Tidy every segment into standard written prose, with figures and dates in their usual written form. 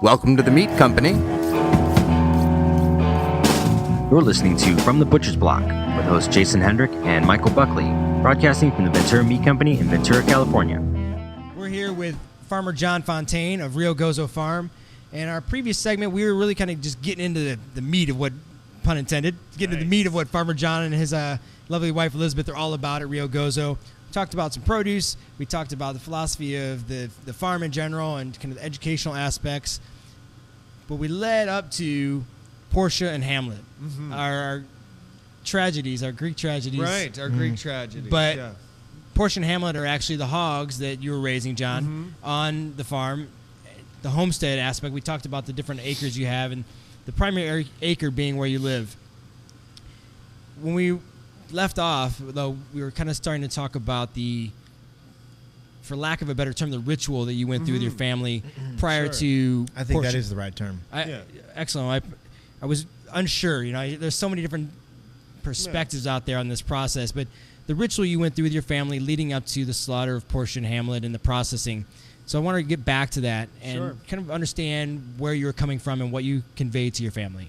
Welcome to the Meat Company. You're listening to From the Butcher's Block with hosts Jason Hendrick and Michael Buckley, broadcasting from the Ventura Meat Company in Ventura, California. We're here with Farmer John Fonteyn of Rio Gozo Farm. In our previous segment, we were really kind of just getting into the meat of what, pun intended, getting into the meat of what Farmer John and his lovely wife Elizabeth are all about at Rio Gozo. We talked about some produce. We talked about the philosophy of the farm in general and kind of the educational aspects. But we led up to Portia and Hamlet, our tragedies, our Greek tragedies. Right, our Greek tragedies. But Portia and Hamlet are actually the hogs that you were raising, John, on the farm. The homestead aspect, we talked about the different acres you have, and the primary acre being where you live. When we left off, though, we were kind of starting to talk about the, for lack of a better term, the ritual that you went through with your family prior to I think Portia. that is the right term. Excellent. I was unsure. You know, there's so many different perspectives out there on this process, but the ritual you went through with your family leading up to the slaughter of Portia and Hamlet and the processing. So I want to get back to that and kind of understand where you were coming from and what you conveyed to your family.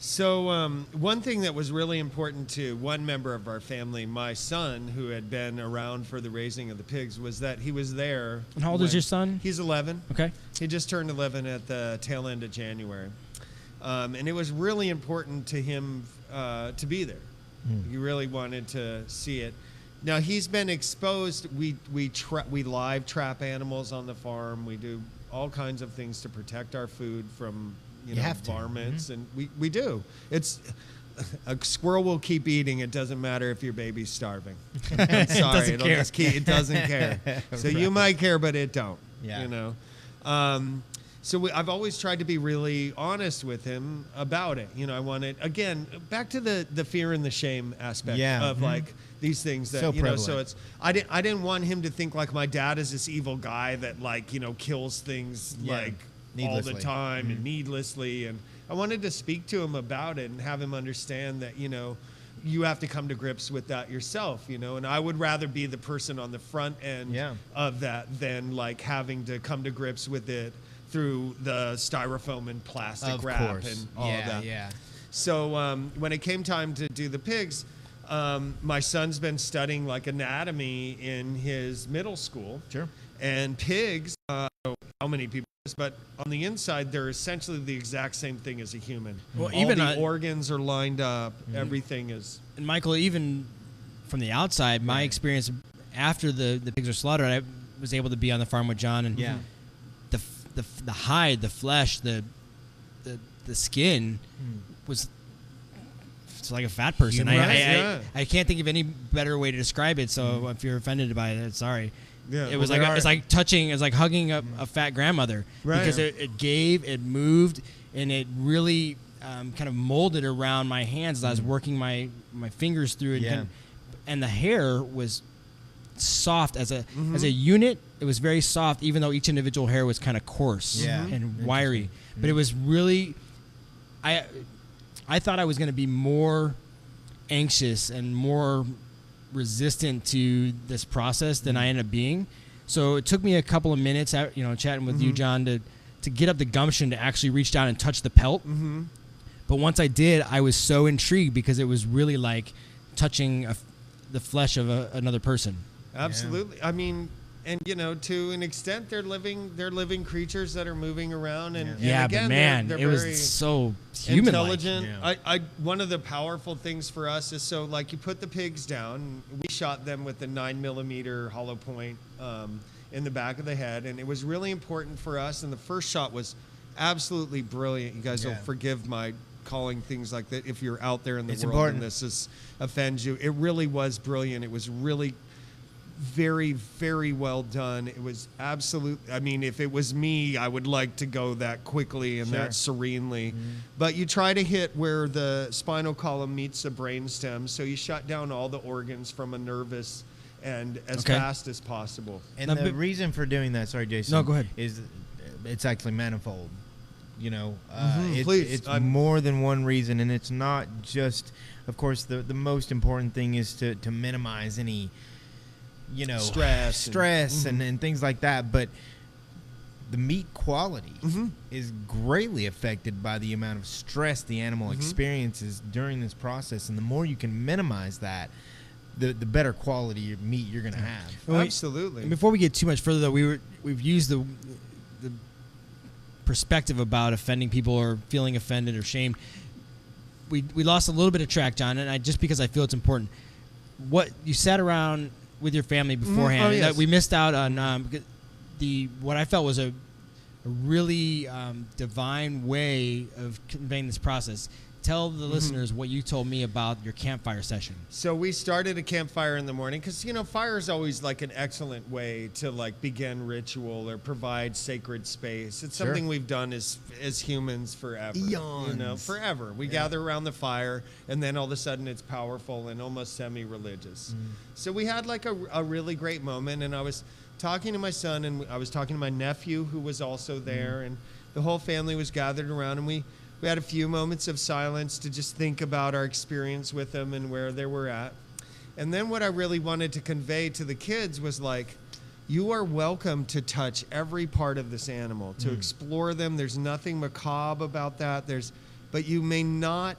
So one thing that was really important to one member of our family, my son, who had been around for the raising of the pigs, was that he was there. And how old is your son? He's 11. Okay. He just turned 11 at the tail end of January. And it was really important to him to be there. He really wanted to see it. Now, he's been exposed. We live trap animals on the farm. We do all kinds of things to protect our food from varmints, and we do. It's a squirrel will keep eating. It doesn't matter if your baby's starving. I'm sorry, it doesn't care. So you might care, but it don't. Yeah. You know. I've always tried to be really honest with him about it. You know, I wanted, again, back to the fear and the shame aspect of like these things that, so you know, prevalent. so it's, I didn't want him to think like my dad is this evil guy that like, you know, kills things like all the time and needlessly. And I wanted to speak to him about it and have him understand that, you know, you have to come to grips with that yourself, you know, and I would rather be the person on the front end of that than like having to come to grips with it through the styrofoam and plastic wrap and all of that. Yeah. So when it came time to do the pigs, my son's been studying like anatomy in his middle school. Sure. And pigs, I don't know how many people, but on the inside, they're essentially the exact same thing as a human. Well, all even the organs are lined up. Everything is. And Michael, even from the outside, my experience after the pigs were slaughtered, I was able to be on the farm with John, and the hide, the flesh, the skin was it's like a fat person. I can't think of any better way to describe it. So if you're offended by it, sorry. Yeah, it was it's like touching, it's like hugging a fat grandmother because it gave, it moved, and it really kind of molded around my hands as I was working my fingers through it. And the hair was soft as a unit. It was very soft, even though each individual hair was kind of coarse and wiry. But it was really, I thought I was going to be more anxious and more resistant to this process than I ended up being. So it took me a couple of minutes, you know, chatting with you, John, to get up the gumption to actually reach down and touch the pelt. But once I did, I was so intrigued because it was really like touching the flesh of another person. Absolutely. Yeah. I mean, and you know, to an extent, they're living creatures that are moving around, and again, but man, they're it was so human-like. Intelligent. Yeah. One of the powerful things for us is so like you put the pigs down. We shot them with a 9mm hollow point in the back of the head, and it was really important for us. And the first shot was absolutely brilliant. You guys will forgive my calling things like that if you're out there in the world important. And this offends you. It really was brilliant. It was really very, very well done. It was absolutely, I mean, if it was me, I would like to go that quickly and that serenely. But you try to hit where the spinal column meets the brainstem, so you shut down all the organs from a nervous and as fast as possible. And the reason for doing that, sorry, Jason. No, go ahead. Is it's actually manifold. You know, it's more than one reason, and it's not just, of course, the most important thing is to minimize any, you know, stress and things like that. But the meat quality is greatly affected by the amount of stress the animal experiences during this process. And the more you can minimize that, the better quality of meat you're going to have. Absolutely. And before we get too much further, though, we've used the perspective about offending people or feeling offended or shamed. We lost a little bit of track, John, and just because I feel it's important. What you sat around with your family beforehand, that we missed out on what I felt was a really divine way of conveying this process. Tell the listeners what you told me about your campfire session. So we started a campfire in the morning because, fire is always like an excellent way to like begin ritual or provide sacred space. It's something we've done as humans forever. Eons. Forever. We gather around the fire, and then all of a sudden it's powerful and almost semi-religious. So we had like a really great moment, and I was talking to my son, and I was talking to my nephew who was also there, and the whole family was gathered around, and we had a few moments of silence to just think about our experience with them and where they were at. And then what I really wanted to convey to the kids was like, you are welcome to touch every part of this animal, to explore them. There's nothing macabre about that. But you may not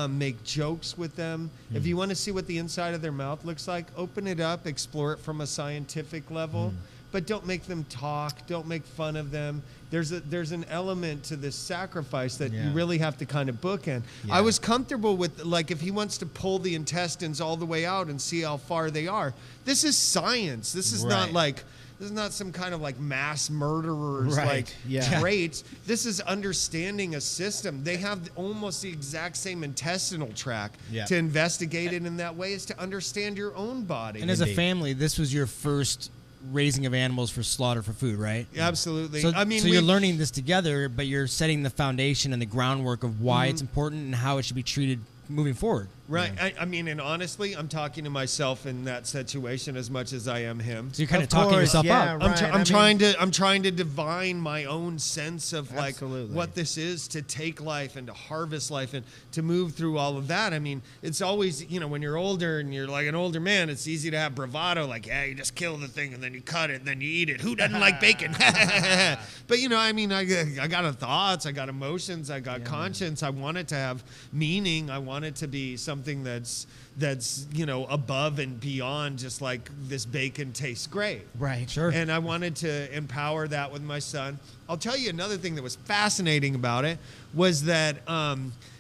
make jokes with them. If you want to see what the inside of their mouth looks like, open it up, explore it from a scientific level. But don't make them talk. Don't make fun of them. There's an element to this sacrifice that you really have to kind of bookend. I was comfortable with, like, if he wants to pull the intestines all the way out and see how far they are. This is science. This is not like, this is not some kind of like mass murderers traits. This is understanding a system. They have almost the exact same intestinal tract. To investigate it in that way is to understand your own body. And as a family, this was your first raising of animals for slaughter for food, right? Absolutely. So you're learning this together, but you're setting the foundation and the groundwork of why it's important and how it should be treated moving forward. Right. Yeah. I mean, and honestly, I'm talking to myself in that situation as much as I am him. So you're kind of talking yourself up. I'm trying to divine my own sense of like what this is to take life and to harvest life and to move through all of that. I mean, it's always, when you're older and you're like an older man, it's easy to have bravado. Like, you just kill the thing and then you cut it and then you eat it. Who doesn't like bacon? But I mean, I got thoughts, I got emotions, I got conscience. I want it to have meaning. I want it to be something that's above and beyond just like this bacon tastes great. Right, sure. And I wanted to empower that with my son. I'll tell you another thing that was fascinating about it was that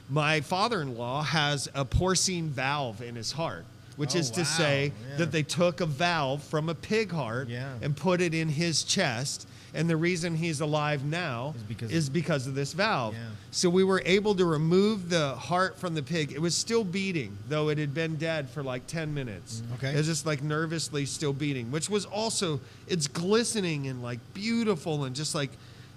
my father-in-law has a porcine valve in his heart, which is to say that they took a valve from a pig heart and put it in his chest. And the reason he's alive now is because of this valve. Yeah. So we were able to remove the heart from the pig. It was still beating, though it had been dead for like 10 minutes. Okay. It was just like nervously still beating, which was also, it's glistening and like beautiful and just like,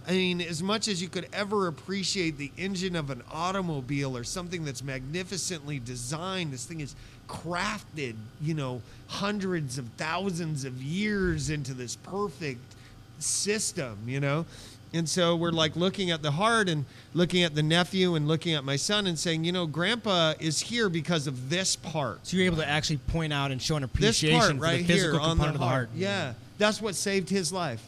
I mean, as much as you could ever appreciate the engine of an automobile or something that's magnificently designed, this thing is crafted, hundreds of thousands of years into this perfect system, and so we're like looking at the heart and looking at the nephew and looking at my son and saying, Grandpa is here because of this part. So you're able to actually point out and show an appreciation for the physical component of the heart. Yeah, that's what saved his life.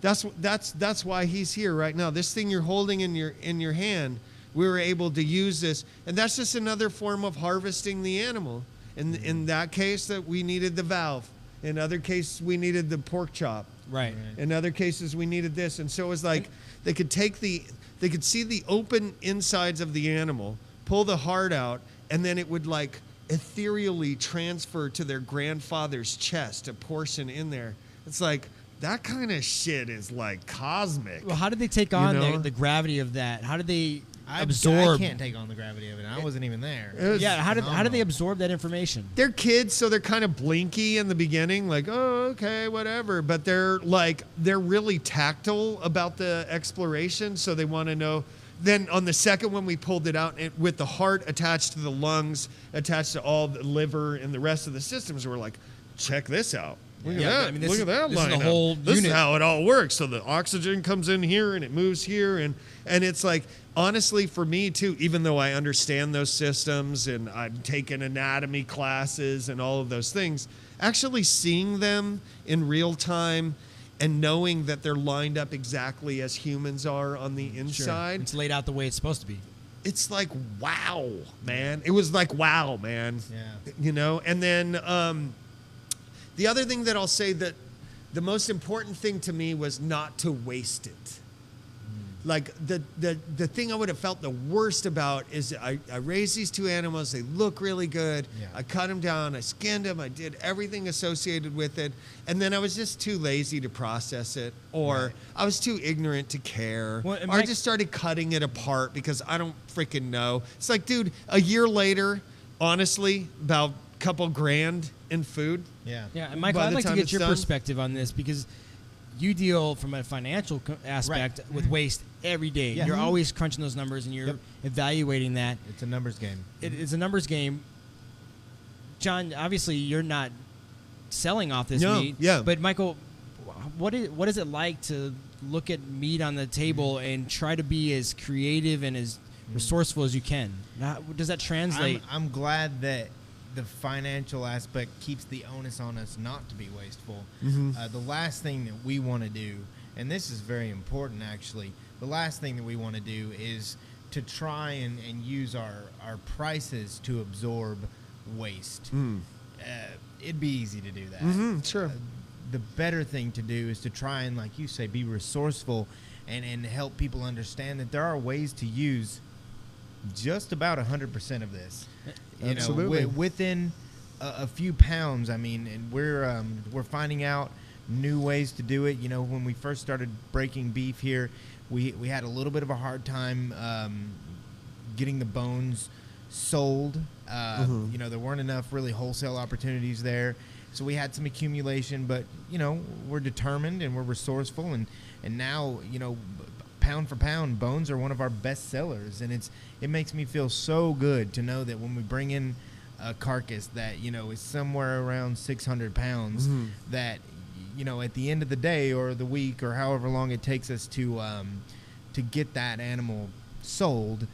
That's why he's here right now. This thing you're holding in your hand, we were able to use this, and that's just another form of harvesting the animal. In that case, that we needed the valve. In other cases, we needed the pork chop. Right. In other cases, we needed this. And so it was like they could see the open insides of the animal, pull the heart out, and then it would like ethereally transfer to their grandfather's chest, a portion in there. It's like, that kind of shit is like cosmic. Well, how did they take on the gravity of that? How did they absorb? I can't take on the gravity of it. I wasn't even there. How did they absorb that information? They're kids, so they're kind of blinky in the beginning, like, oh, okay, whatever. But they're really tactile about the exploration, so they want to know. Then on the second one, we pulled it out with the heart attached to the lungs, attached to all the liver and the rest of the systems. We're like, check this out. Look at that. I mean, look at that this line. Is the whole this unit. is how it all works. So the oxygen comes in here and it moves here. And it's like, honestly, for me, too, even though I understand those systems and I've taken anatomy classes and all of those things, actually seeing them in real time and knowing that they're lined up exactly as humans are on the inside. It's laid out the way it's supposed to be. It's like, wow, man. It was like, wow, man. Yeah. You know, and then the other thing that I'll say, that the most important thing to me was not to waste it. Like the thing I would have felt the worst about is I raised these two animals. They look really good. Yeah. I cut them down. I skinned them. I did everything associated with it. And then I was just too lazy to process it, or I was too ignorant to care. Well, or I just started cutting it apart because I don't freaking know. It's like, dude, a year later, honestly, about a couple grand in food. Yeah. Yeah, and Michael, By I'd the like to time get it's your done. perspective on this, because you deal from a financial aspect with waste every day. Yeah. You're always crunching those numbers and you're evaluating that. It's a numbers game. It's a numbers game. John, obviously you're not selling off this No, meat. yeah. But Michael, what is it like to look at meat on the table and try to be as creative and as resourceful as you can? How does that translate? I'm glad that the financial aspect keeps the onus on us not to be wasteful. The last thing that we want to do, and this is very important actually, the last thing that we want to do is to try and use our prices to absorb waste. It'd be easy to do that. Sure. The better thing to do is to try and, like you say, be resourceful and help people understand that there are ways to use just about 100% of this. You Absolutely. know, within a few pounds. I mean, and we're finding out new ways to do it. You know, when we first started breaking beef here, we had a little bit of a hard time getting the bones sold. You know, there weren't enough really wholesale opportunities there. So we had some accumulation, but, you know, we're determined and we're resourceful. And now, you know, pound for pound, bones are one of our best sellers. And it makes me feel so good to know that when we bring in a carcass that, you know, is somewhere around 600 pounds, that, you know, at the end of the day or the week or however long it takes us to get that animal sold,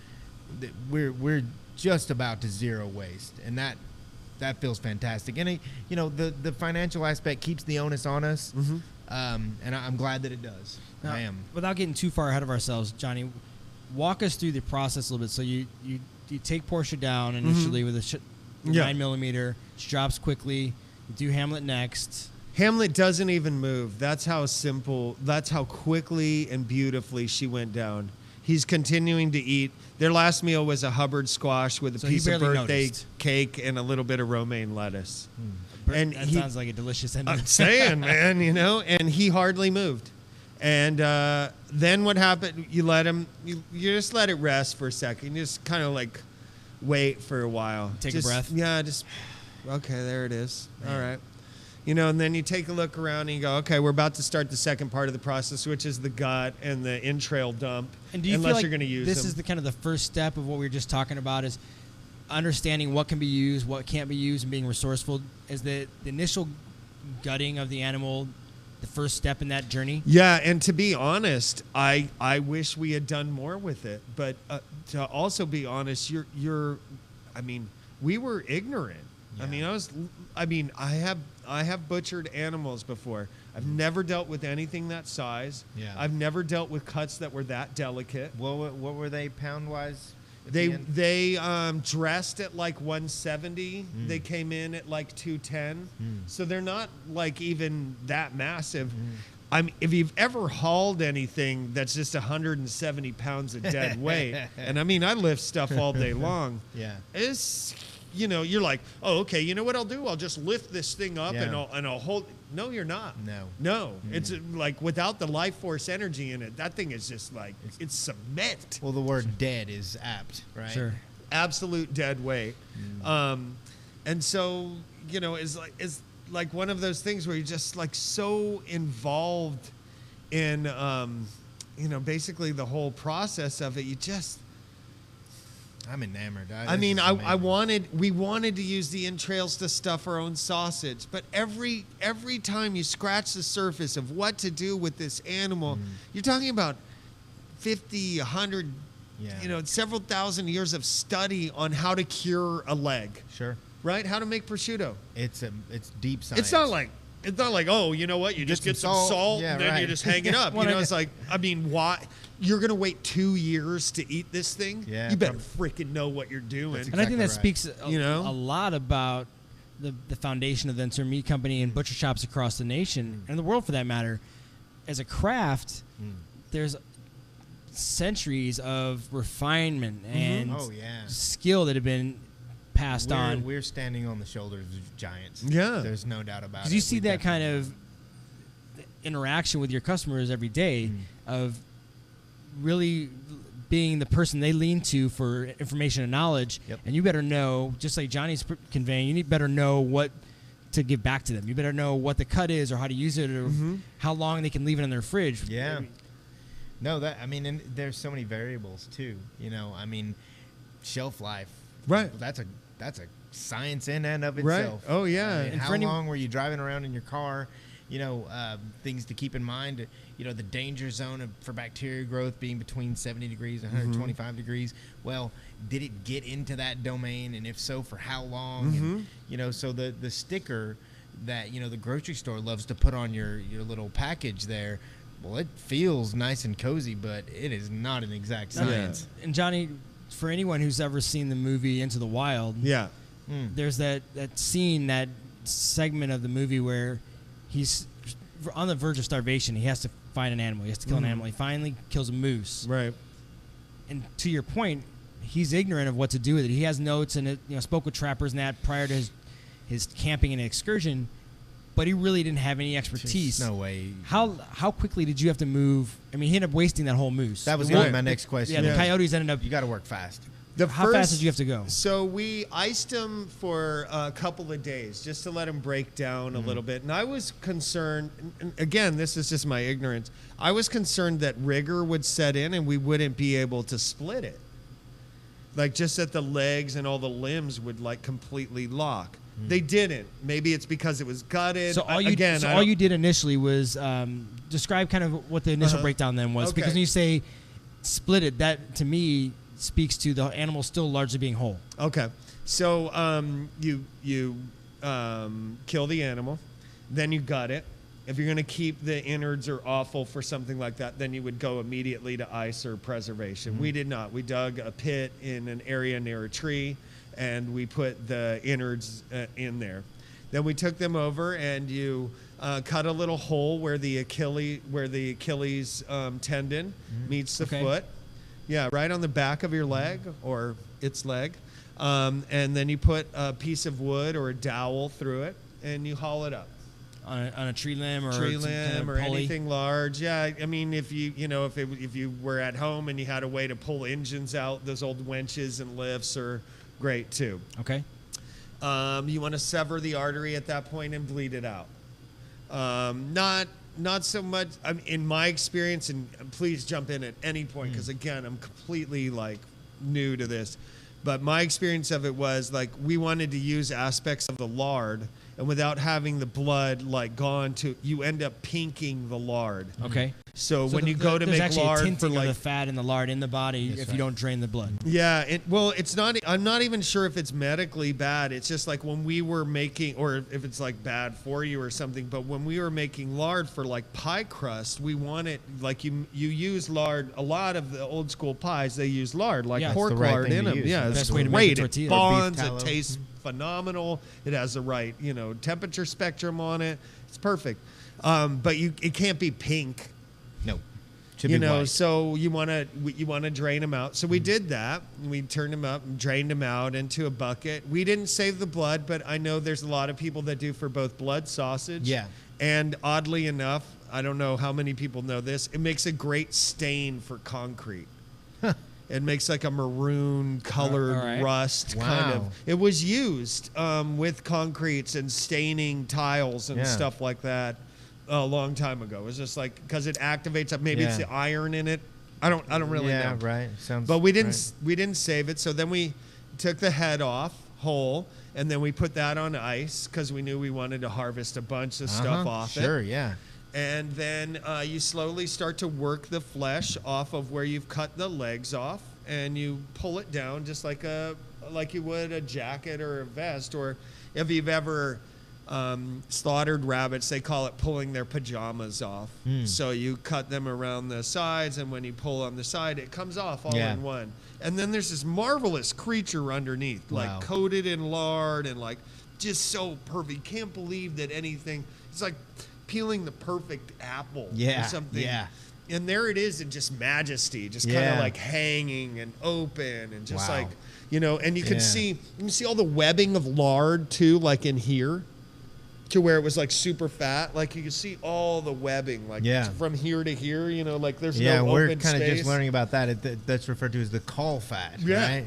that we're just about to zero waste. And that feels fantastic. And, you know, the financial aspect keeps the onus on us. And I'm glad that it does. Now, I am. Without getting too far ahead of ourselves, Johnny, walk us through the process a little bit. So you take Portia down initially with a 9mm. She drops quickly. You do Hamlet next. Hamlet doesn't even move. That's how simple, that's how quickly and beautifully she went down. He's continuing to eat. Their last meal was a Hubbard squash with a piece of birthday cake and a little bit of romaine lettuce. And that sounds like a delicious ending. I'm saying, man, you know, and he hardly moved. And then what happened, you let him, you just let it rest for a second. You just kind of like wait for a while. Take a breath. Yeah, okay, there it is. Man. All right. You know, and then you take a look around and you go, okay, we're about to start the second part of the process, which is the gut and the entrail dump. And do you unless feel like you're going to use this them. is the kind of the first step of what we were just talking about, is understanding what can be used, what can't be used, and being resourceful? Is the initial gutting of the animal the first step in that journey? Yeah, and to be honest, I wish we had done more with it. But to also be honest, I mean, we were ignorant. Yeah. I have butchered animals before. I've never dealt with anything that size. Yeah. I've never dealt with cuts that were that delicate. What were they pound wise? They dressed at like 170. They came in at like 210. So they're not like even that massive. If you've ever hauled anything that's just 170 pounds of dead weight, and I mean, I lift stuff all day long. Yeah. It's, you know, you're like, oh, okay, you know what I'll do? I'll just lift this thing up and I'll hold. No, you're not. No. It's like without the life force energy in it, that thing is just like, it's cement. Well, the word dead is apt, right? Sure. Absolute dead weight. And so, you know, it's like one of those things where you're just like so involved in, you know, basically the whole process of it. I'm enamored. We wanted to use the entrails to stuff our own sausage, but every time you scratch the surface of what to do with this animal, you're talking about 50, 100, you know, several thousand years of study on how to cure a leg. Sure. Right? How to make prosciutto. It's deep science. It's not like it's not like, oh, you know what? You just get some salt and then you just hang it up. It's like, I mean, why? You're going to wait 2 years to eat this thing? Yeah. You better freaking know what you're doing. And I think that speaks a lot about the foundation of the Ventura Meat Company and butcher shops across the nation and the world, for that matter. As a craft, there's centuries of refinement and skill that have been passed on. We're standing on the shoulders of giants. Yeah. There's no doubt about it. Because you see that kind of interaction with your customers every day of really being the person they lean to for information and knowledge. Yep. And you better know, just like Johnny's conveying, you better know what to give back to them. You better know what the cut is or how to use it or how long they can leave it in their fridge. Yeah. No, and there's so many variables too. I mean, shelf life. Right. That's a science in and of itself. Right. Oh yeah. And how long were you driving around in your car? Things to keep in mind. The danger zone for bacteria growth being between 70 degrees and 125 degrees. Well, did it get into that domain, and if so, for how long? And, so the sticker that the grocery store loves to put on your little package there. Well, it feels nice and cozy, but it is not an exact science. And Johnny, for anyone who's ever seen the movie Into the Wild, there's that scene, that segment of the movie where he's on the verge of starvation. He has to find an animal. He has to kill an animal. He finally kills a moose. Right. And to your point, he's ignorant of what to do with it. He has notes and spoke with trappers and that prior to his camping and excursion, but he really didn't have any expertise. No way. How quickly did you have to move? I mean, he ended up wasting that whole moose. That was my next question. Yeah, the coyotes ended up. You got to work fast. How fast did you have to go? So we iced them for a couple of days just to let them break down a little bit. And I was concerned, and again, this is just my ignorance. I was concerned that rigor would set in and we wouldn't be able to split it. Like just that the legs and all the limbs would like completely lock. They didn't. Maybe it's because it was gutted. So all you did initially was describe kind of what the initial breakdown then was. Okay. Because when you say split it, that to me speaks to the animal still largely being whole. Okay. So you kill the animal, then you gut it. If you're going to keep the innards or offal for something like that, then you would go immediately to ice or preservation. We did not. We dug a pit in an area near a tree, and we put the innards in there. Then we took them over, and you cut a little hole where the Achilles tendon meets the foot. Yeah, right on the back of your leg or its leg. And then you put a piece of wood or a dowel through it, and you haul it up. On a tree limb or anything large. Yeah, I mean, if you were at home and you had a way to pull engines out, those old winches and lifts are great too. Okay. You want to sever the artery at that point and bleed it out. Not so much. In my experience, and please jump in at any point because again, I'm completely new to this. But my experience of it was we wanted to use aspects of the lard, and without having the blood gone to, you end up pinking the lard. Okay. So when you go to make lard, there's actually a tinting of the fat in the lard in the body if you don't drain the blood. Yeah. It's not. I'm not even sure if it's medically bad. It's just when we were making, or if it's bad for you or something. But when we were making lard for pie crust, we wanted you use lard. A lot of the old school pies they use lard, pork lard in them. Yeah, it's great. It bonds. It tastes phenomenal. It has the right temperature spectrum on it. It's perfect. But it can't be pink. No. So you want to drain them out. So we did that. We turned them up and drained them out into a bucket. We didn't save the blood, but I know there's a lot of people that do for both blood sausage. Yeah. And oddly enough, I don't know how many people know this, it makes a great stain for concrete. It makes a maroon colored rust kind of. It was used with concretes and staining tiles and stuff like that. A long time ago. It was just because it activates. Maybe it's the iron in it. I don't really know. Yeah, right. But we didn't save it. So then we took the head off whole, and then we put that on ice because we knew we wanted to harvest a bunch of stuff off it. Sure, yeah. And then you slowly start to work the flesh off of where you've cut the legs off, and you pull it down just like you would a jacket or a vest, or if you've ever slaughtered rabbits, they call it pulling their pajamas off. So you cut them around the sides, and when you pull on the side, it comes off all in one. And then there's this marvelous creature underneath, like coated in lard and like just so perfect. You can't believe that anything. It's like peeling the perfect apple or something. Yeah. And there it is in just majesty, just kind of like hanging and open and just like, you know, and you can see all the webbing of lard too, like in here, to where it was like super fat. Like you can see all the webbing, like from here to here, you know, like there's no open we're kind of space. just learning about that. That's referred to as the caul fat, right?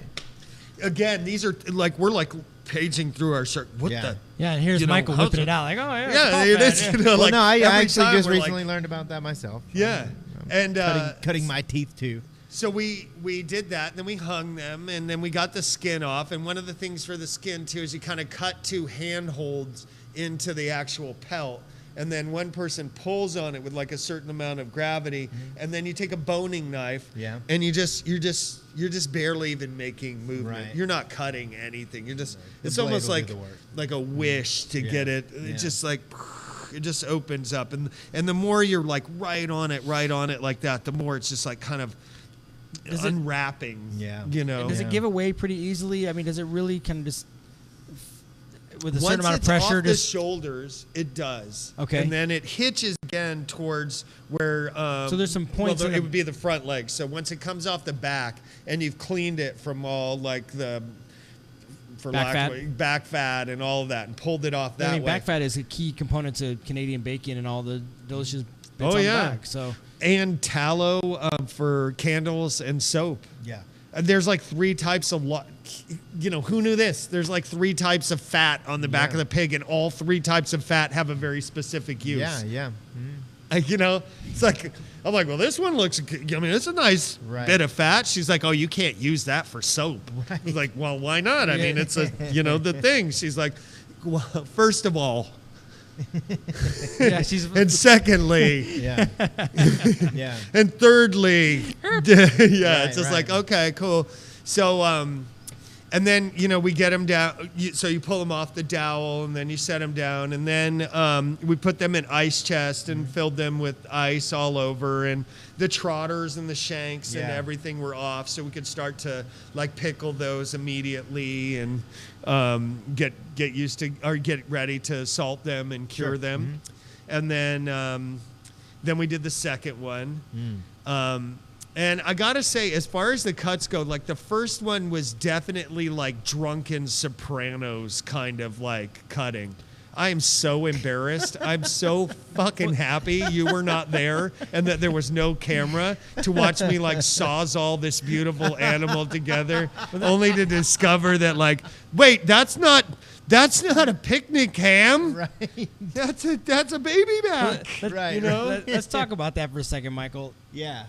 Again, these are like, we're like paging through our circle. What the? Yeah, and here's Michael whipping it out like, oh yeah. Yeah, it is. You know, well, like, I actually just we're recently learned about that myself. Yeah. And cutting my teeth too. So we did that, and then we hung them, and then we got the skin off. And one of the things for the skin too is you kind of cut two handholds into the actual pelt, and then one person pulls on it with like a certain amount of gravity, and then you take a boning knife, and you're just barely even making movement. Right. You're not cutting anything. You're just it's almost like a wish to get it. It's just like. It just opens up, and the more you're like right on it like that, the more it's just like kind of unwrapping. You know. And does it give away pretty easily? I mean, does it really kind of just with a certain amount of pressure? Off the shoulders, it does. Okay. And then it hitches again towards where. So there's some points. Well, it would be the front leg. So once it comes off the back, and you've cleaned it from all like the. Back fat and all of that, and pulled it off that way. I mean, back fat is a key component to Canadian bacon and all the delicious bits on the back. So. And tallow for candles and soap. Yeah. There's like 3 types of, you know, who knew this? There's like 3 types of fat on the back of the pig, and all 3 types of fat have a very specific use. Yeah. You know, it's like, I'm like, well, this one looks, I mean, it's a nice bit of fat. She's like, oh, you can't use that for soap. I was like, well, why not? I mean, it's the thing. She's like, well, first of all. And secondly. And thirdly. It's just like, okay, cool. So, and then, you know, we get them down. So you pull them off the dowel, and then you set them down. And then we put them in ice chest and filled them with ice all over. And the trotters and the shanks and everything were off. So we could start to, like, pickle those immediately and get used to, or get ready to salt them and cure them. And then we did the second one. And I gotta say, as far as the cuts go, like the first one was definitely like drunken Sopranos kind of like cutting. I am so embarrassed. I'm so fucking happy you were not there and that there was no camera to watch me like sawzall this beautiful animal together, only to discover that like, wait, that's not a picnic ham. Right. That's a baby back. Right. You know. Let's talk about that for a second, Michael. Yeah.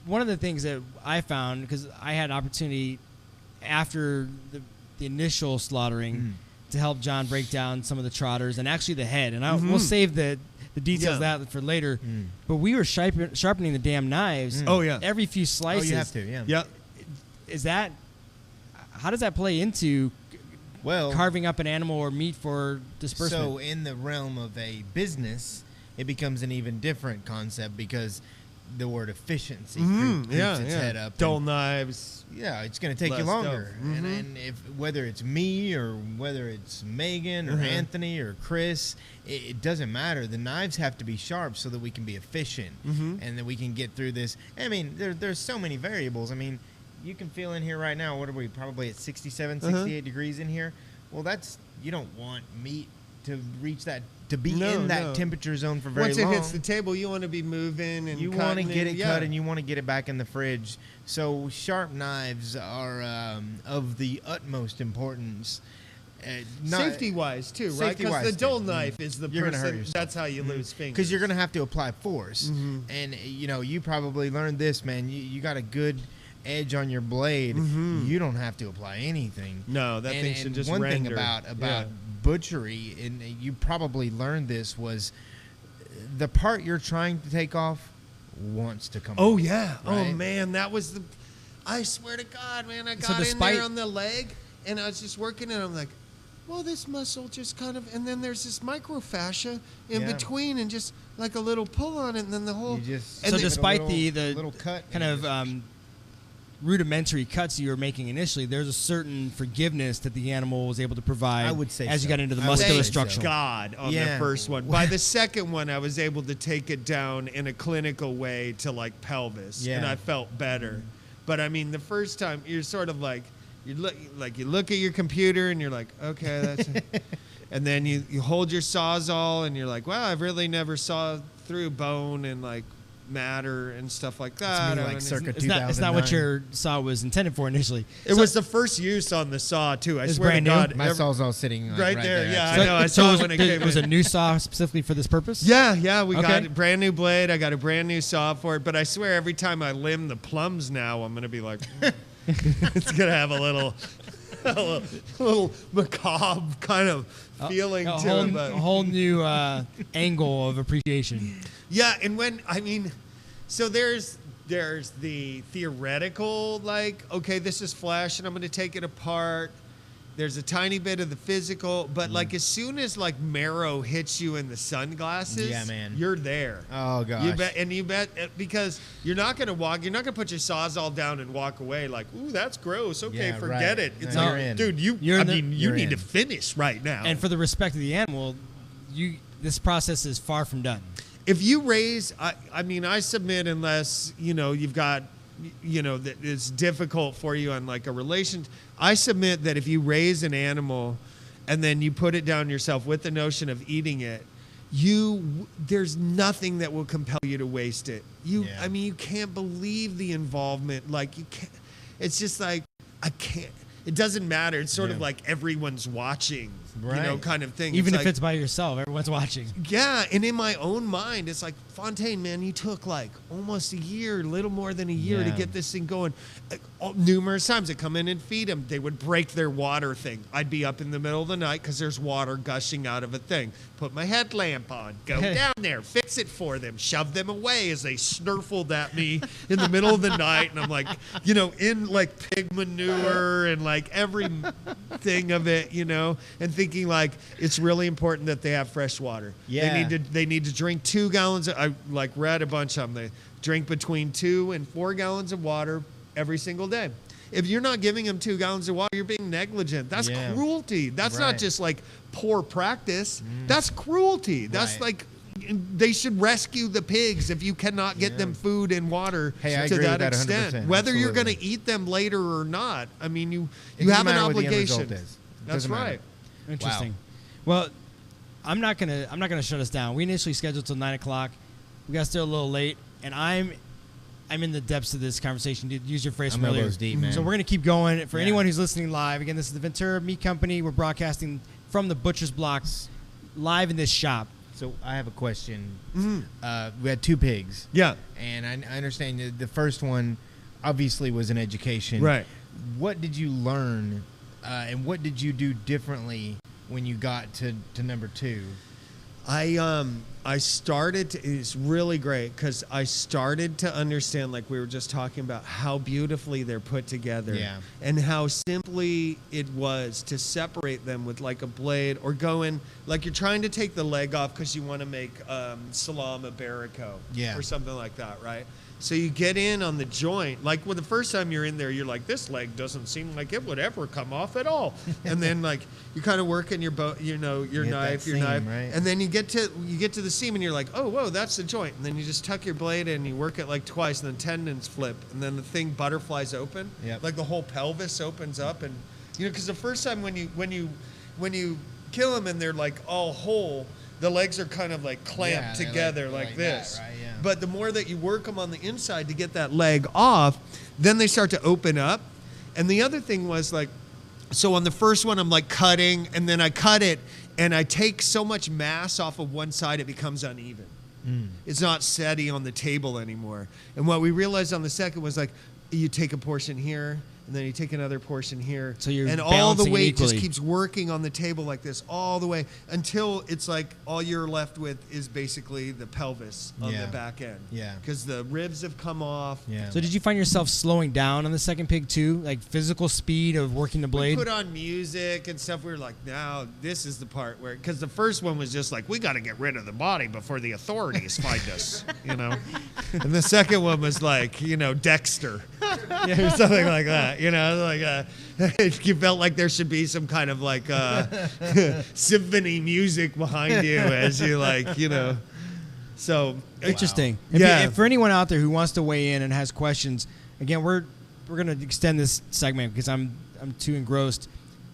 One of the things that I found, because I had an opportunity after the initial slaughtering to help John break down some of the trotters and actually the head, and we'll save the details of that for later. But we were sharpening the damn knives. Every few slices. Oh, you have to. Yeah. Is that? How does that play into? Well, carving up an animal or meat for disbursement. So in the realm of a business, it becomes an even different concept because the word efficiency creeps its head up. Dull knives. Yeah, it's going to take you longer. And if whether it's me or whether it's Megan or Anthony or Chris, it doesn't matter. The knives have to be sharp so that we can be efficient and that we can get through this. I mean, there's so many variables. I mean, you can feel in here right now, what are we, probably at 67, 68 degrees in here? Well, you don't want meat to reach that, to be in that temperature zone for very long. Once it hits the table, you want to be moving and you want to get it cut and you want to get it back in the fridge. So sharp knives are of the utmost importance. Safety-wise, too, right? Because the dull knife is the you're person, gonna hurt yourself. That's how you lose fingers. Because you're going to have to apply force. And, you know, you probably learned this, man. You got a good edge on your blade. You don't have to apply anything. No, that thing should just render. One thing about butchery, and you probably learned this, was the part you're trying to take off wants to come off. Oh, yeah. Right? Oh, man, that was I swear to God, man, I got in there on the leg, and I was just working, and I'm like, well, this muscle just kind of, and then there's this microfascia in between, and just like a little pull on it, and then the whole. So despite the little cut kind of rudimentary cuts you were making initially, there's a certain forgiveness that the animal was able to provide. I would say as you got into the Thank muscular structure. God on the first one. By the second one, I was able to take it down in a clinical way to like pelvis, and I felt better. But I mean, the first time you're sort of like. You look at your computer and you're like, okay, that's it. And then you hold your sawzall and you're like, wow, I've really never sawed through bone and like matter and stuff like that. It's not what your saw was intended for initially. It was the first use on the saw too. I swear to God, my sawzall sitting like right there. Yeah, so, I know. I saw it when it came. It was a new saw specifically for this purpose. Yeah, we got a brand new blade. I got a brand new saw for it. But I swear, every time I limb the plums now, I'm gonna be like. It's gonna have a little macabre kind of feeling to it. A whole new angle of appreciation. Yeah, and so there's the theoretical, like, okay, this is flesh, and I'm gonna take it apart. There's a tiny bit of the physical, but like as soon as like marrow hits you in the sunglasses, you're there. Oh gosh. You bet because you're not gonna put your sawzall down and walk away like, ooh, that's gross. Okay, forget it. It's like, dude, you need to finish right now. And for the respect of the animal, this process is far from done. If you raise, I submit unless you've got. That it's difficult for you on like a relation. I submit that if you raise an animal and then you put it down yourself with the notion of eating it, there's nothing that will compel you to waste it. You can't believe the involvement. Like you can't, it's just like, I can't, it doesn't matter. It's sort of like everyone's watching, kind of thing. Even if it's by yourself, everyone's watching. Yeah, and in my own mind, it's like, Fonteyn, man, you took like almost a year, little more than a year to get this thing going. Numerous times I'd come in and feed them. They would break their water thing. I'd be up in the middle of the night because there's water gushing out of a thing. Put my headlamp on, go down there, fix it for them, shove them away as they snurfled at me in the middle of the night. And I'm like, in like pig manure and like every thing of it, and thinking like it's really important that they have fresh water. Yeah. They need to drink 2 gallons. I like read a bunch of them. They drink between 2 and 4 gallons of water every single day. If you're not giving them 2 gallons of water, you're being negligent. That's cruelty. That's not just like poor practice. That's cruelty. That's like they should rescue the pigs if you cannot get them food and water to that extent. Whether you're going to eat them later or not. I mean, you have an obligation. That's right. Interesting. Well, I'm not gonna shut us down. We initially scheduled till 9:00. We got still a little late, and I'm in the depths of this conversation. To use your phrase from earlier. Deep, man. So we're gonna keep going. For anyone who's listening live, again, this is the Ventura Meat Company. We're broadcasting from the Butcher's Block, live in this shop. So I have a question. We had 2 pigs. Yeah. And I understand that the first one obviously was an education. Right. What did you learn, and what did you do differently when you got to number 2? I started to, it's really great because I started to understand, like we were just talking about, how beautifully they're put together and how simply it was to separate them with like a blade or go in, like you're trying to take the leg off because you want to make salam iberico or something like that, right? So you get in on the joint, like when the first time you're in there, you're like, this leg doesn't seem like it would ever come off at all. And then like you kind of work in your knife, right? And then you get to the seam and you're like, oh, whoa, that's the joint. And then you just tuck your blade in and you work it like twice, and then tendons flip, and then the thing butterflies open, like the whole pelvis opens up, and because the first time when you kill them and they're like all whole, the legs are kind of like clamped together like this. That, right? But the more that you work them on the inside to get that leg off, then they start to open up. And the other thing was like, so on the first one, I'm like cutting, and then I cut it, and I take so much mass off of one side, it becomes uneven. It's not steady on the table anymore. And what we realized on the second was like, you take a portion here, and then you take another portion here. So you're and all the balancing it weight just equally. keeps working on the table like this all the way until it's like all you're left with is basically the pelvis on the back end. Yeah. Because the ribs have come off. Yeah. So did you find yourself slowing down on the second pig too, like physical speed of working the blade? We put on music and stuff. We were like, now this is the part where, because the first one was just like, we got to get rid of the body before the authorities find us, you know. And the second one was like, you know, Dexter, or something like that, you know, like you felt like there should be some kind of like symphony music behind you as you like, you know. So Interesting. Wow. Yeah. If for anyone out there who wants to weigh in and has questions, again, we're going to extend this segment because I'm too engrossed.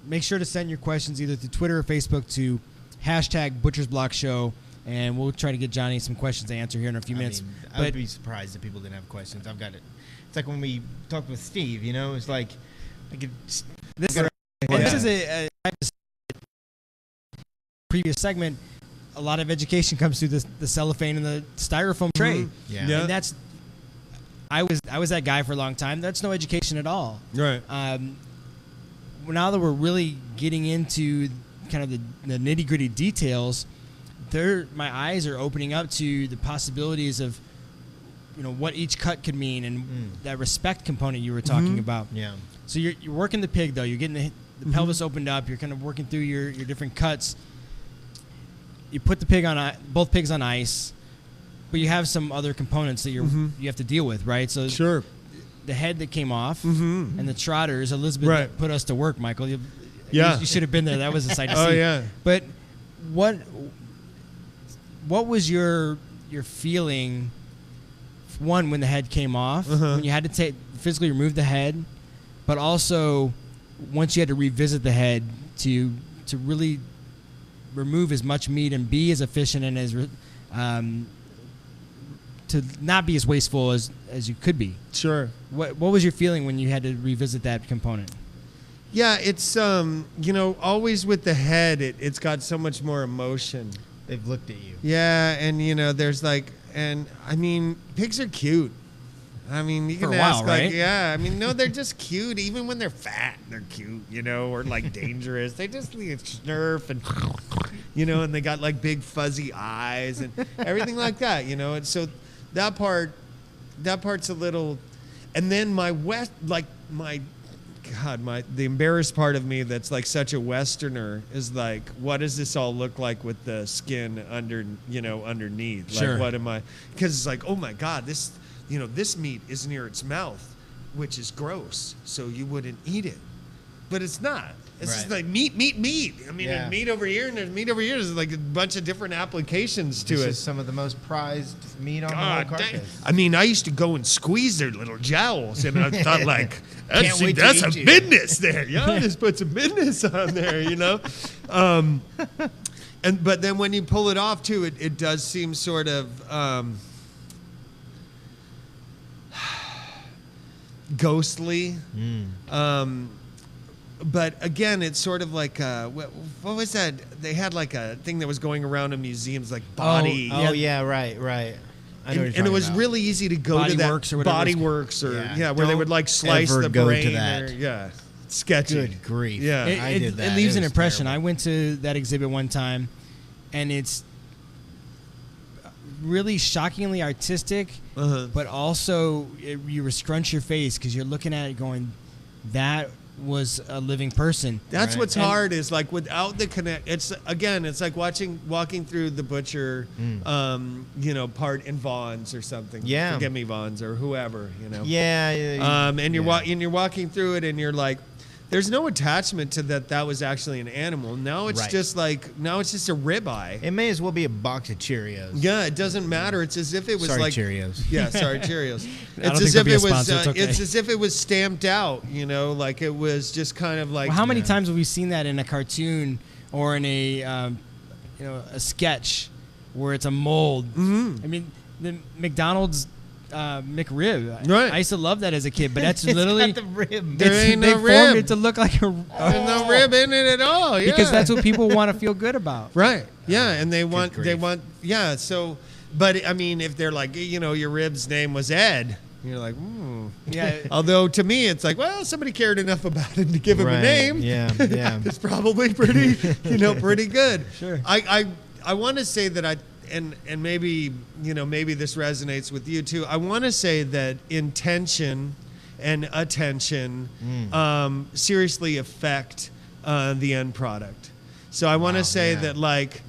Make sure to send your questions either through Twitter or Facebook to #ButchersBlockShow, and we'll try to get Johnny some questions to answer here in a few minutes. I would be surprised if people didn't have questions. I've got it. It's like when we talked with Steve, you know, it's like I could. This is a previous segment. A lot of education comes through the cellophane and the styrofoam tray. Mm-hmm. Yeah. And that's I was that guy for a long time. That's no education at all. Right. Now that we're really getting into kind of the nitty-gritty details, my eyes are opening up to the possibilities of, you know, what each cut could mean and that respect component you were talking about. Yeah. So you're working the pig, though. You're getting the pelvis opened up. You're kind of working through your different cuts. You put both pigs on ice, but you have some other components that you have to deal with, right? So Sure. the head that came off and the trotters, Elizabeth put us to work, Michael. You should have been there. That was a sight to see. Oh, yeah. But what was your feeling, one, when the head came off, when you had to physically remove the head, but also once you had to revisit the head to really remove as much meat and be as efficient and as to not be as wasteful as you could be. Sure. What was your feeling when you had to revisit that component? Yeah, it's you know, always with the head, it's got so much more emotion. They've looked at you. Yeah, and you know, there's like, and I mean, pigs are cute. I mean, you can For a ask, while, right? like, yeah. I mean, no, they're just cute. Even when they're fat, they're cute, you know, or like dangerous. They just snurf and, you know, and they got like big fuzzy eyes and everything like that, you know. And so that part's a little, and then the embarrassed part of me that's like such a Westerner is like, what does this all look like with the skin underneath? Sure. Like, what am I? Because it's like, oh my God, this meat is near its mouth, which is gross, so you wouldn't eat it. But it's not. It's just like meat. I mean, there's meat over here and there's meat over here. There's like a bunch of different applications to it. This is some of the most prized meat on the whole carcass. I mean, I used to go and squeeze their little jowls, and I thought, like, that's to a eat you. business there. Yeah, just put some business on there, you know. But then when you pull it off too, it does seem sort of ghostly. But again, it's sort of like what was that? They had like a thing that was going around in museums, like body. Oh yeah, right. I know what you're And it talking was about. really easy to go Body to that Works or whatever Body it's- Works or Yeah. where they would like slice ever the go to brain. that. Sketchy. Good grief. Yeah. I did that. It leaves It an was impression. terrible. I went to that exhibit one time, and it's really shockingly artistic, but also you scrunch your face because you're looking at it going, that was a living person. That's Right. what's hard is like without the connect. It's like walking through the butcher, part in Vaughn's or something. Yeah. Forgive me, Vaughn's or whoever, you know. Yeah. And you're walking through it, and you're like, there's no attachment to that was actually an animal. Now it's Right. just a ribeye. It may as well be a box of Cheerios. Yeah, it doesn't matter. It's as if it was Sorry, like Cheerios. Yeah, sorry, Cheerios. I don't It's think as they'll if be a it was. sponsor. It's okay. It's as if it was stamped out. You know, like it was just kind of like. Well, how many times have we seen that in a cartoon or in a a sketch where it's a mold? Mm-hmm. I mean, the McDonald's McRib. Right. I used to love that as a kid, but that's It's literally got the rib. There ain't they no formed rib. it to look like a There's no rib in it at all. Yeah. because that's what people want to feel good about. Right. Yeah, and they want. grief. Yeah. So, but I mean, if they're like, your rib's name was Ed, And you're like, Yeah. Although to me, it's like, well, somebody cared enough about it to give him a name. Yeah, yeah. It's probably pretty, pretty good. Sure. I want to say that and maybe, maybe this resonates with you too. I want to say that intention and attention seriously affect the end product. So I want to say that, like,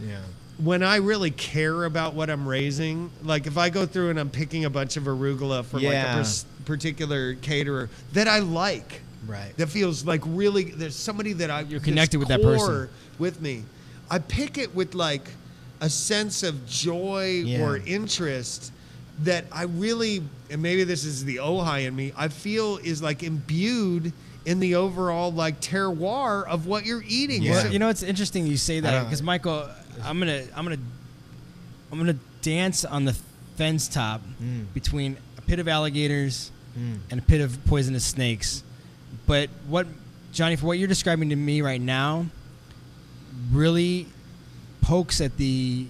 when I really care about what I'm raising, like if I go through and I'm picking a bunch of arugula for like a particular caterer that I like, right, that feels like really, there's somebody that you're connected with that person with me. I pick it with like a sense of joy or interest that I really, and maybe this is the Ojai in me, I feel is like imbued in the overall like terroir of what you're eating. Yeah. Well, it's interesting you say that because Michael, I'm gonna dance on the fence top between a pit of alligators and a pit of poisonous snakes. But Johnny, for what you're describing to me right now, really pokes at the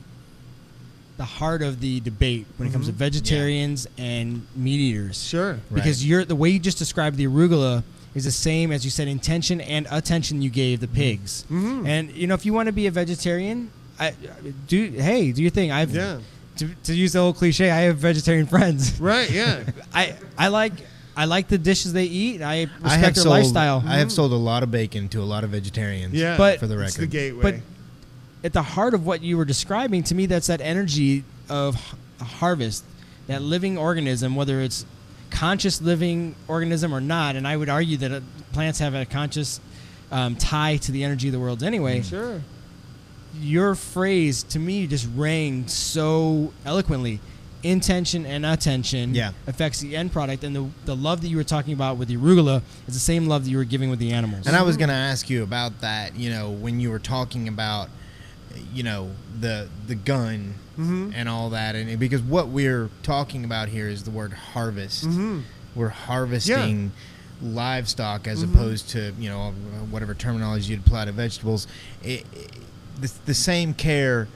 heart of the debate when it comes to vegetarians and meat eaters. Sure. Because the way you just described the arugula is the same as you said intention and attention you gave the pigs. And if you want to be a vegetarian, do your thing. To use the old cliche, I have vegetarian friends. Right, yeah. I like the dishes they eat. I respect their lifestyle. I have sold a lot of bacon to a lot of vegetarians. Yeah, but for the record, it's the gateway. But at the heart of what you were describing, to me, that's that energy of a harvest, that living organism, whether it's conscious living organism or not. And I would argue that plants have a conscious tie to the energy of the world anyway. Sure. Your phrase, to me, just rang so eloquently. Intention and attention affects the end product, and the love that you were talking about with the arugula is the same love that you were giving with the animals. And I was going to ask you about that, when you were talking about, the gun and all that, and because what we're talking about here is the word harvest. We're harvesting livestock as opposed to, whatever terminology you'd apply to vegetables. The same care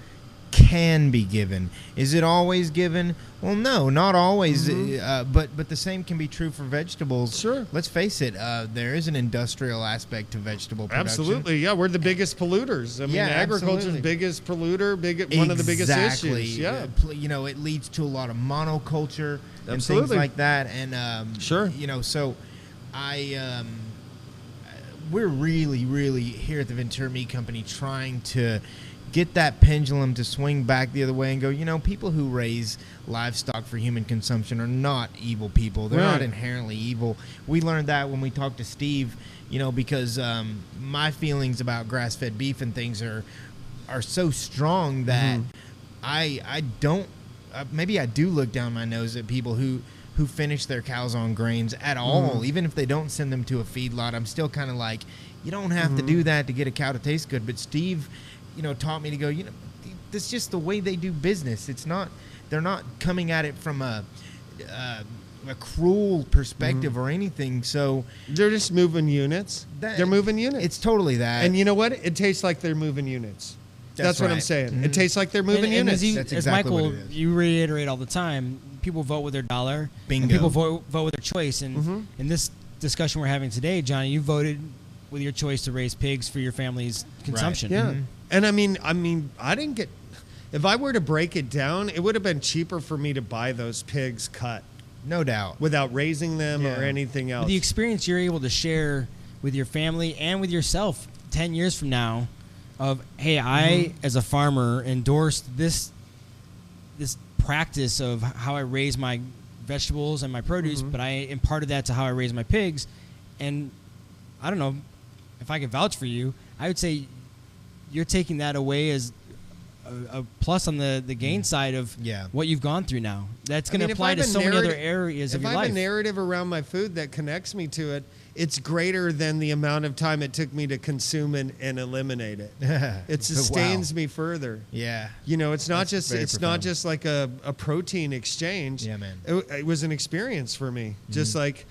can be given. Is it always given? Well, no, not always. But the same can be true for vegetables. Sure. Let's face it. There is an industrial aspect to vegetable production. Absolutely. Yeah, we're the biggest polluters. I mean, agriculture's biggest polluter, one of the biggest issues. Yeah. It leads to a lot of monoculture and Absolutely. things like that. And sure. So we're really, really here at the Ventura Meat Company trying to get that pendulum to swing back the other way and go, people who raise livestock for human consumption are not evil people. They're not inherently evil. We learned that when we talked to Steve, because my feelings about grass-fed beef and things are so strong that I don't, maybe I do look down my nose at people who finish their cows on grains at all. Even if they don't send them to a feedlot, I'm still kind of like, you don't have to do that to get a cow to taste good. But Steve, taught me to go, that's just the way they do business. They're not coming at it from a cruel perspective or anything. So they're just moving units. They're moving units. It's totally that. And you know what? It tastes like they're moving units. That's what I'm saying. It tastes like they're moving units. That's exactly Michael, what it is. you reiterate all the time, people vote with their dollar. Bingo. And people vote with their choice. And in this discussion we're having today, Johnny, you voted with your choice to raise pigs for your family's consumption. Right. Yeah. And I mean, I didn't get. If I were to break it down, it would have been cheaper for me to buy those pigs cut. No doubt. Without raising them or anything else. With the experience you're able to share with your family and with yourself 10 years from now of, hey, I, as a farmer, endorsed this practice of how I raise my vegetables and my produce, but I imparted that to how I raise my pigs. And I don't know if I could vouch for you, I would say you're taking that away as a plus on the gain side of what you've gone through now. That's going to apply to so many other areas of your life. If I have a narrative around my food that connects me to it, it's greater than the amount of time it took me to consume and eliminate it. It sustains me further. Yeah. It's not just like a protein exchange. Yeah, man. It was an experience for me. Just like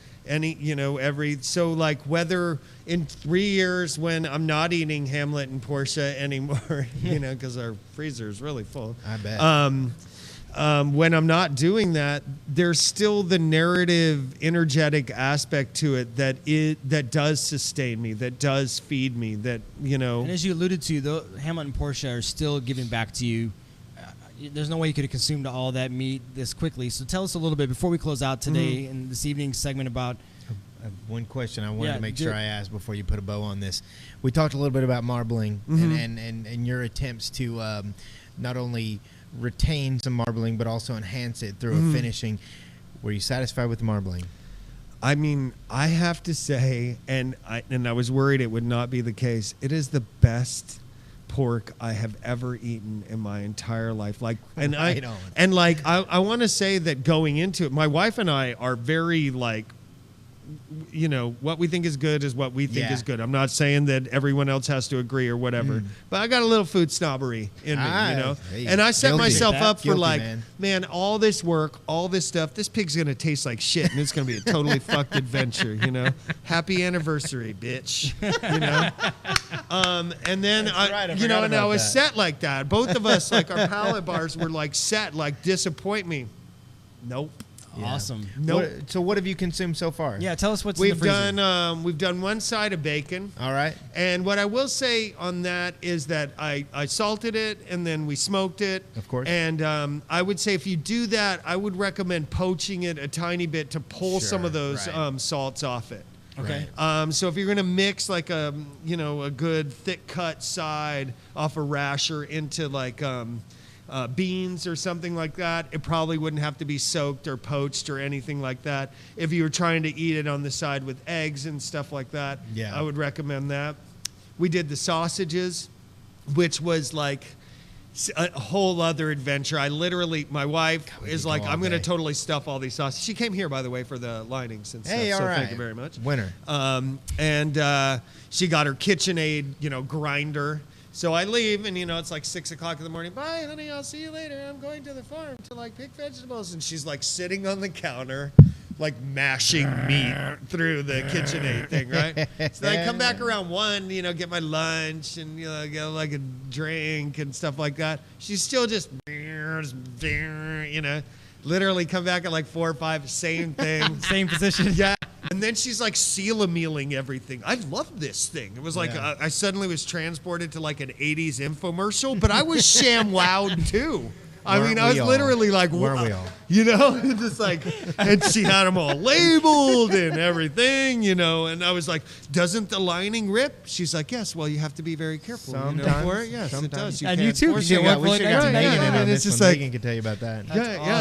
so like whether in 3 years when I'm not eating Hamlet and Portia anymore, because our freezer is really full. I bet. when I'm not doing that, there's still the narrative, energetic aspect to it that does sustain me, that does feed me, that, you know. And as you alluded to, Hamlet and Portia are still giving back to you. There's no way you could have consumed all that meat this quickly. So tell us a little bit before we close out today in this evening's segment about. One question I wanted to make sure I asked before you put a bow on this. We talked a little bit about marbling and your attempts to not only retain some marbling but also enhance it through a finishing. Were you satisfied with the marbling? I mean, I have to say, and I was worried it would not be the case, it is the best pork I have ever eaten in my entire life. Like, and I want to say that going into it, my wife and I are very like, you know, what we think is good is what we think is good. I'm not saying that everyone else has to agree or whatever, but I got a little food snobbery in me, you know. Hey, and I set myself up for like, man, all this work, all this stuff, this pig's going to taste like shit and it's going to be a totally fucked adventure, you know. Happy anniversary, bitch, you know. And then, I was set like that. Both of us, like our palate bars were like set, like disappoint me. Nope. Yeah. Awesome. Nope. So what have you consumed so far? Yeah, tell us what's in the freezer. We've done one side of bacon. All right. And what I will say on that is that I salted it and then we smoked it. Of course. And I would say if you do that, I would recommend poaching it a tiny bit to pull some of those salts off it. Okay. So if you're going to mix like a good thick cut side off a rasher into like beans or something like that, it probably wouldn't have to be soaked or poached or anything like that. If you were trying to eat it on the side with eggs and stuff like that, I would recommend that. We did the sausages, which was like a whole other adventure. My wife is like, I'm going to totally stuff all these sausages. She came here, by the way, for the linings and stuff. Hey, so all right. Thank you very much. Winner. And she got her KitchenAid, grinder. So I leave, and it's like 6 o'clock in the morning. Bye, honey. I'll see you later. I'm going to the farm to like pick vegetables. And she's like sitting on the counter, like mashing meat through the KitchenAid thing, right? So then I come back around 1, get my lunch and get like a drink and stuff like that. She's still just, literally come back at like 4 or 5, same thing, same position. Yeah. And then she's like seal-a-mealing everything. I love this thing. It was like I suddenly was transported to like an 80s infomercial, but I was sham-wowed too. I was literally like, weren't we all? Just like, and she had them all labeled and everything, and I was like, doesn't the lining rip? She's like, yes, well, you have to be very careful. Sometimes. For it. Yes, it does. And you too. We should have got Megan in it's just one. like, Megan can tell you about that.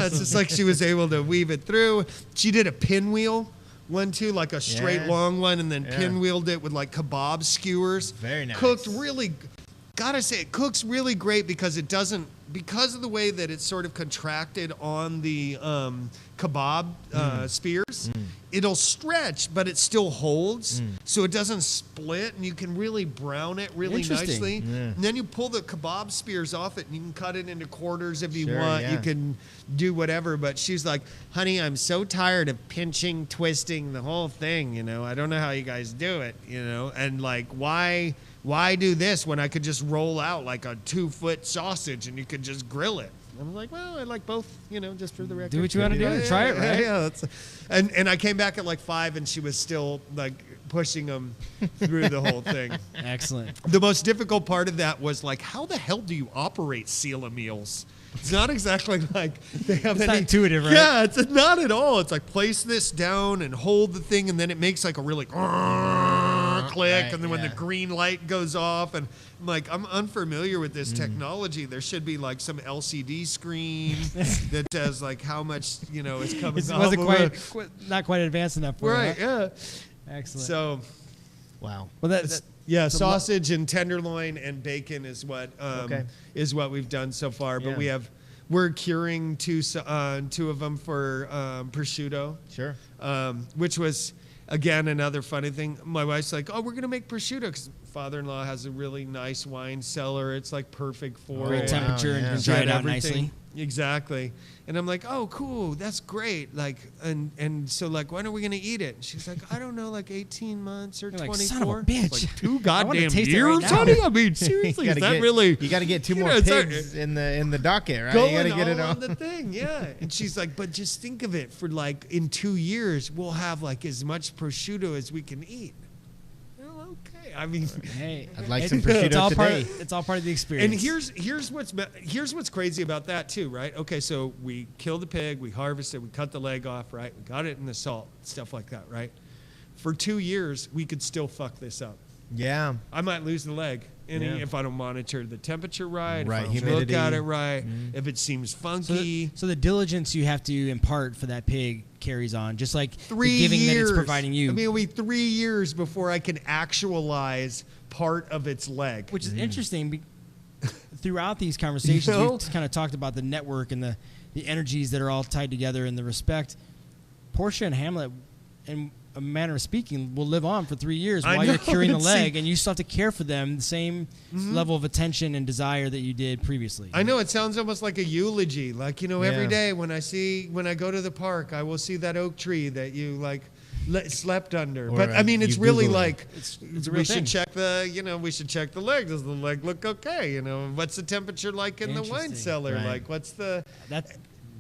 It's just like she was able to weave it through. She did a pinwheel one too, like a straight long one, and then pinwheeled it with like kebab skewers. Very nice. Cooked really, gotta say, it cooks really great because it doesn't, because of the way that it's sort of contracted on the kebab spears, it'll stretch, but it still holds, so it doesn't split, and you can really brown it really nicely. Yeah. And then you pull the kebab spears off it, and you can cut it into quarters if you want. You can do whatever, but she's like, honey, I'm so tired of pinching, twisting, the whole thing, I don't know how you guys do it, and like, why do this when I could just roll out like a 2-foot sausage and you could just grill it? I'm like, well, I like both, just for the record. Do what you want to do. Try it, right? Yeah. And I came back at like 5 and she was still like pushing them through the whole thing. Excellent. The most difficult part of that was like, how the hell do you operate Sela meals? It's not exactly like they have it's not intuitive, right? Yeah, it's not at all. It's like place this down and hold the thing, and then it makes like a really click, and then when the green light goes off, and I'm like, I'm unfamiliar with this technology. There should be like some LCD screen that says like how much is coming. It wasn't not quite advanced enough for right? You, huh? Yeah. Excellent. So, wow. Well, sausage and tenderloin and bacon is what we've done so far. But we're curing two of them for prosciutto. Sure. Which was again another funny thing. My wife's like, "Oh, we're gonna make prosciutto." 'Cause father-in-law has a really nice wine cellar. It's like perfect for Great it. temperature and can dry it out nicely. Exactly. And I'm like, oh, cool, that's great. Like, and so like, when are we gonna eat it? And she's like, I don't know, like 18 months or You're 24. like, son of a bitch. Like 2 I wanna goddamn taste it years, right now. honey. I mean, seriously, is that really? You got to get 2 You more know, it's pigs in the docket, right? Going You got to get all it on on the thing, yeah. And she's like, but just think of it, for like in 2 years, we'll have like as much prosciutto as we can eat. Well, okay. I mean, Hey, I'd like some prosciutto it's all today. It's all part of the experience. and here's what's crazy about that too, right? Okay, so we kill the pig, we harvest it, we cut the leg off, right? We got it in the salt, stuff like that, right? For 2 years, we could still fuck this up. Yeah. I might lose the leg if I don't monitor the temperature right, Right, if I don't humidity. look at it right, if it seems funky. So the diligence you have to impart for that pig carries on, just like 3 the giving years. that it's providing you. I mean, it'll be 3 years before I can actualize part of its leg. Which is interesting. Throughout these conversations, You know? we've kind of talked about the network and the energies that are all tied together and the respect. Portia and Hamlet, in a manner of speaking, will live on for 3 years I while you're know, curing the and leg, see- and you still have to care for them the same level of attention and desire that you did previously. I know, it sounds almost like a eulogy. Like, every Yeah. day when I go to the park, I will see that oak tree that you like slept under. Or, But I mean, you it's really Google it. like It's a we real should thing. check we should check the leg. Does the leg look okay? What's the temperature like in the wine Interesting. cellar? Right. Like, what's the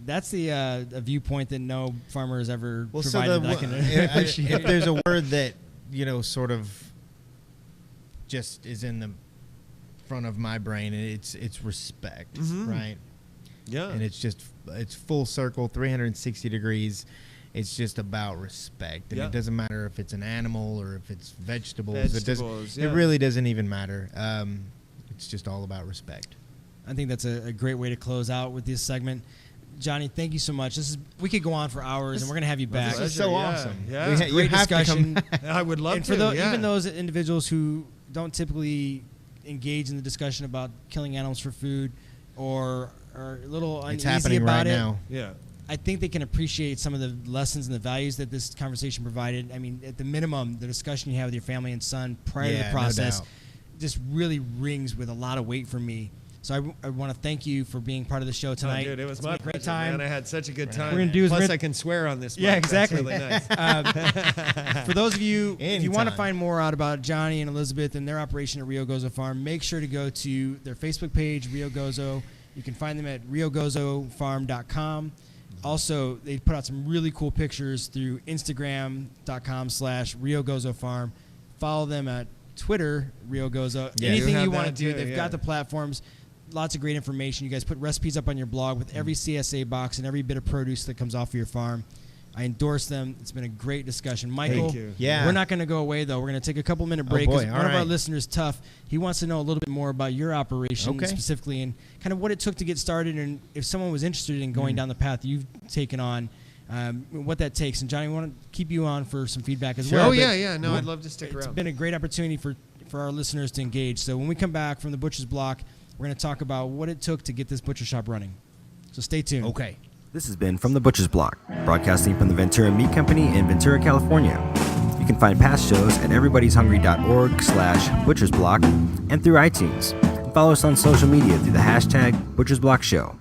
That's the a viewpoint that no farmer has ever Well, so provided. the, that I can if appreciate. there's a word that sort of just is in the front of my brain, and it's respect, right? yeah? And it's full circle, 360 degrees. It's just about respect, and Yeah. it doesn't matter if it's an animal or if it's vegetables. Vegetables, It yeah. really doesn't even matter. It's just all about respect. I think that's a great way to close out with this segment. Johnny, thank you so much. We could go on for hours, and we're going to have you back. This is so yeah, awesome. yeah. You Great have to discussion. come. I would love And to. for yeah. even those individuals who don't typically engage in the discussion about killing animals for food or are a little It's uneasy happening about right it, now. yeah. I think they can appreciate some of the lessons and the values that this conversation provided. I mean, at the minimum, the discussion you have with your family and son prior to Yeah, the no process doubt. just really rings with a lot of weight for me. So I want to thank you for being part of the show tonight. Oh, dude, it was It's my been a great pleasure, time. man. I had such a good time. We're gonna do is Plus, we're gonna- I can swear on this. Yeah, mic. exactly. That's really nice. For those of you, if you want to Anytime. find more out about Johnny and Elizabeth and their operation at Rio Gozo Farm, make sure to go to their Facebook page, Rio Gozo. You can find them at riogozofarm.com. Also, they put out some really cool pictures through Instagram.com/Rio Gozo Farm. Follow them at Twitter, Rio Gozo. Yeah, Anything you have you want to that do, too, they've yeah. got the platforms. Lots of great information. You guys put recipes up on your blog with every CSA box and every bit of produce that comes off of your farm. I endorse them. It's been a great discussion. Michael, Thank you. Yeah. we're not going to go away, though. We're going to take a couple-minute break. boy, 'Cause all one of our right. listeners, Tough, he wants to know a little bit more about your operation Okay. specifically and kind of what it took to get started and if someone was interested in Mm. going down the path you've taken on, what that takes. And, Johnny, we want to keep you on for some feedback as well. Oh but yeah. No, I'd love to stick It's around. been a great opportunity for our listeners to engage. So when we come back from the Butcher's Block, we're going to talk about what it took to get this butcher shop running. So stay tuned. Okay. This has been From the Butcher's Block, broadcasting from the Ventura Meat Company in Ventura, California. You can find past shows at everybody'shungry.org/butchersblock and through iTunes. And follow us on social media through the hashtag Butcher's Block Show.